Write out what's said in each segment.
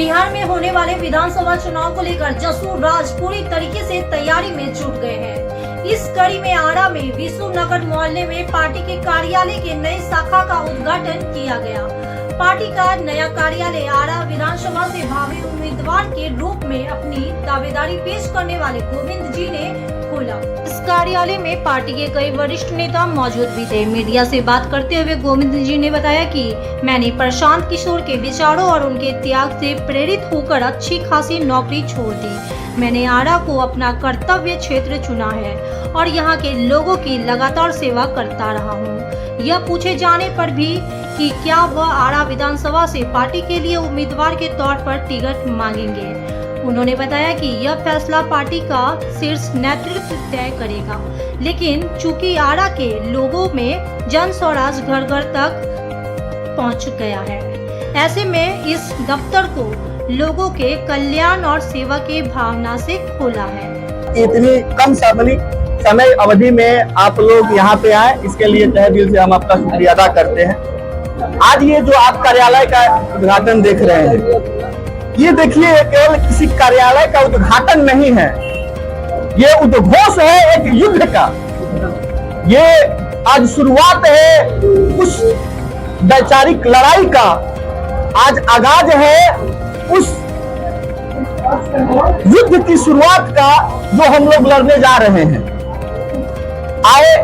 बिहार में होने वाले विधानसभा चुनाव को लेकर जसूर राज पूरी तरीके से तैयारी में जुट गए हैं। इस कड़ी में आरा में विष्णु नगर मोहल्ले में पार्टी के कार्यालय के नई शाखा का उद्घाटन किया गया। पार्टी का नया कार्यालय आरा विधानसभा से भावी उम्मीदवार के रूप में अपनी दावेदारी पेश करने वाले गोविंद जी ने खोला। इस कार्यालय में पार्टी के कई वरिष्ठ नेता मौजूद भी थे। मीडिया से बात करते हुए गोविंद जी ने बताया कि मैंने प्रशांत किशोर के विचारों और उनके त्याग से प्रेरित होकर अच्छी खासी नौकरी छोड़ दी। मैंने आरा को अपना कर्तव्य क्षेत्र चुना है और यहाँ के लोगों की लगातार सेवा करता रहा हूँ। यह पूछे जाने पर भी कि क्या वह आरा विधानसभा से पार्टी के लिए उम्मीदवार के तौर पर टिकट मांगेंगे, उन्होंने बताया कि यह फैसला पार्टी का शीर्ष नेतृत्व तय करेगा, लेकिन चूंकि आरा के लोगों में जन स्वराज घर घर तक पहुंच गया है, ऐसे में इस दफ्तर को लोगों के कल्याण और सेवा की भावना से खोला है। इतनी कम समय अवधि में आप लोग यहाँ पे आए, इसके लिए तहे दिल से हम आपका शुक्रिया अदा करते हैं। आज ये जो आप कार्यालय का उद्घाटन देख रहे हैं, ये देखिए केवल किसी कार्यालय का उद्घाटन नहीं है, ये उद्घोष है एक युद्ध का। ये आज शुरुआत है उस वैचारिक लड़ाई का, आज आगाज है उस युद्ध की शुरुआत का जो हम लोग लड़ने जा रहे हैं। आए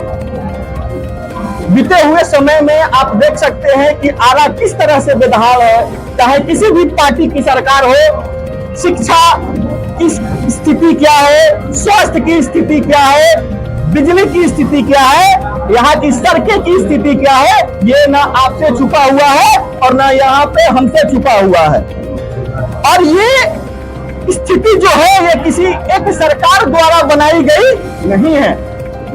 बीते हुए समय में आप देख सकते हैं कि आरा किस तरह से बेदहाल है। चाहे किसी भी पार्टी की सरकार हो, शिक्षा की स्थिति क्या है, स्वास्थ्य की स्थिति क्या है, बिजली की स्थिति क्या है, यहाँ की सड़कें की स्थिति क्या है, ये ना आपसे छुपा हुआ है और ना यहाँ पे हमसे छुपा हुआ है। और ये स्थिति जो है ये किसी एक सरकार द्वारा बनाई गई नहीं है।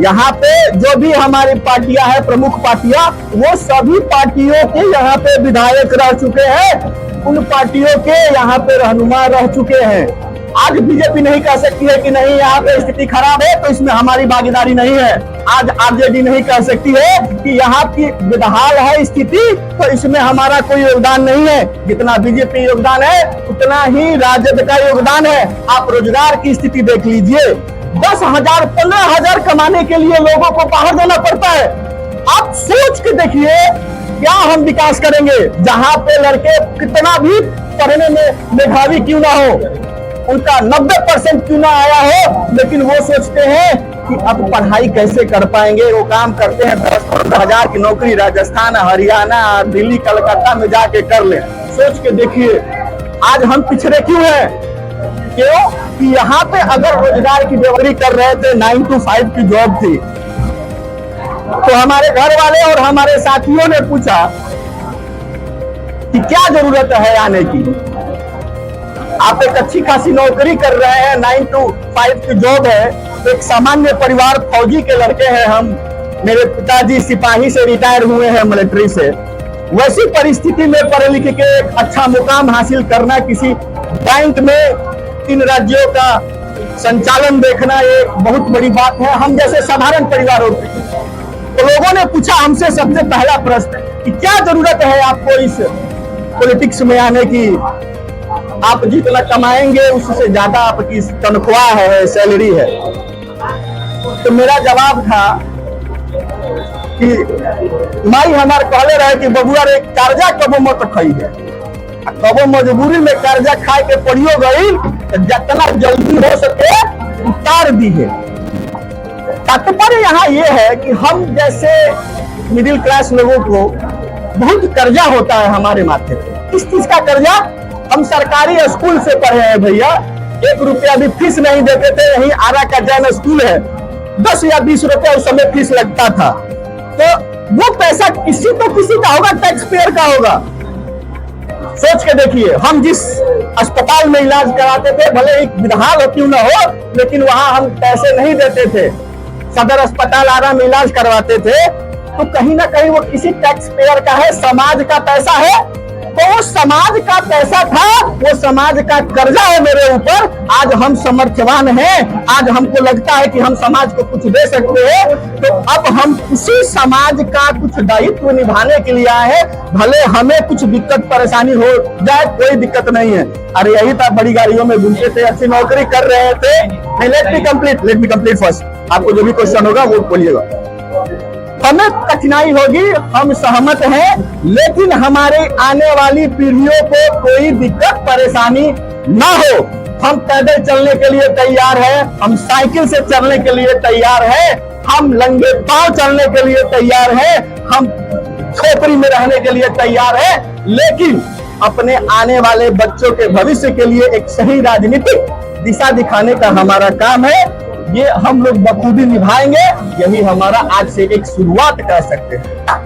यहाँ पे जो भी हमारी पार्टियां हैं, प्रमुख पार्टियां, वो सभी पार्टियों के यहाँ पे विधायक रह चुके हैं, उन पार्टियों के यहाँ पे रहनुमा रह चुके हैं। आज बीजेपी नहीं कह सकती है कि नहीं यहाँ पे स्थिति खराब है तो इसमें हमारी भागीदारी नहीं है। आज आरजेडी नहीं कह सकती है कि यहाँ की बेदहाल है स्थिति तो इसमें हमारा कोई योगदान नहीं है। जितना बीजेपी योगदान है उतना ही राजद का योगदान है। आप रोजगार की स्थिति देख लीजिए, 10,000 15,000 कमाने के लिए लोगों को बाहर जाना पड़ता है। आप सोच के देखिए क्या हम विकास करेंगे जहां पे लड़के कितना भी पढ़ने में मेधावी क्यों ना हो, उनका 90% क्यों ना आया हो, लेकिन वो सोचते हैं कि अब पढ़ाई कैसे कर पाएंगे। वो काम करते हैं 10-15 हजार की नौकरी राजस्थान, हरियाणा, दिल्ली, कलकत्ता में जाके कर ले। सोच के देखिए आज हम पिछड़े क्यों हैं। क्यों कि यहाँ पे अगर रोजगार की व्यवस्था कर रहे थे, 9 to 5 की जॉब थी, तो हमारे घर वाले और हमारे साथियों ने पूछा कि क्या जरूरत है आने की। आप एक अच्छी खासी नौकरी कर रहे हैं, 9 to 5 की जॉब है, एक सामान्य परिवार, फौजी के लड़के हैं हम, मेरे पिताजी सिपाही से रिटायर हुए हैं मिलिट्री से। वैसी परिस्थिति में पढ़े लिखे के एक अच्छा मुकाम हासिल करना, किसी बैंक में 3 राज्यों का संचालन देखना, ये बहुत बड़ी बात है हम जैसे साधारण परिवारों की। तो लोगों ने पूछा हमसे सबसे पहला प्रश्न कि क्या जरूरत है आपको इस पॉलिटिक्स में आने की, आप जितना कमाएंगे उससे ज्यादा आपकी तनख्वाह है, सैलरी है। तो मेरा जवाब था कि माई हमारे कहले रहे कि बबुआ रे कर्जा कबो मत खाई है, कबो मजबूरी में कर्जा खाए के पड़ियो गई, जितना जल्दी हो सके उतार दी है। तात्पर्य यहाँ ये है कि हम जैसे मिडिल क्लास लोगों को बहुत कर्जा होता है हमारे माथे पे। किस चीज का कर्जा? हम सरकारी स्कूल से पढ़े हैं भैया, 1 रुपया भी फीस नहीं देते थे। यही आरा का जैन स्कूल है, 10 या 20 रुपया उस समय फीस लगता था। तो वो पैसा किसी तो किसी का होगा, टैक्स पेयर का होगा। सोच के देखिए, हम जिस अस्पताल में इलाज कराते थे, भले ही विधाल क्यों ना हो, लेकिन वहां हम पैसे नहीं देते थे। सदर अस्पताल आरा में इलाज करवाते थे तो कहीं ना कहीं वो किसी टैक्स पेयर का है, समाज का पैसा है। तो वो समाज का पैसा था, वो समाज का कर्जा है मेरे ऊपर। आज हम समर्थवान हैं, आज हमको लगता है कि हम समाज को कुछ दे सकते हैं, तो अब हम उसी समाज का कुछ दायित्व निभाने के लिए आए हैं। भले हमें कुछ दिक्कत परेशानी हो जाए, कोई दिक्कत नहीं है। अरे यही था, बड़ी गाड़ियों में घूमते थे, अच्छी नौकरी कर रहे थे। Let me complete first. आपको जो भी क्वेश्चन होगा वो बोलिएगा। हमें कठिनाई होगी, हम सहमत हैं, लेकिन हमारे आने वाली पीढ़ियों को कोई दिक्कत परेशानी ना हो। हम पैदल चलने के लिए तैयार हैं, हम साइकिल से चलने के लिए तैयार हैं, हम नंगे पांव चलने के लिए तैयार हैं, हम झोपड़ी में रहने के लिए तैयार हैं, लेकिन अपने आने वाले बच्चों के भविष्य के लिए एक सही राजनीतिक दिशा दिखाने का हमारा काम है। ये हम लोग बखूबी निभाएंगे। यही हमारा आज से एक शुरुआत कर सकते हैं।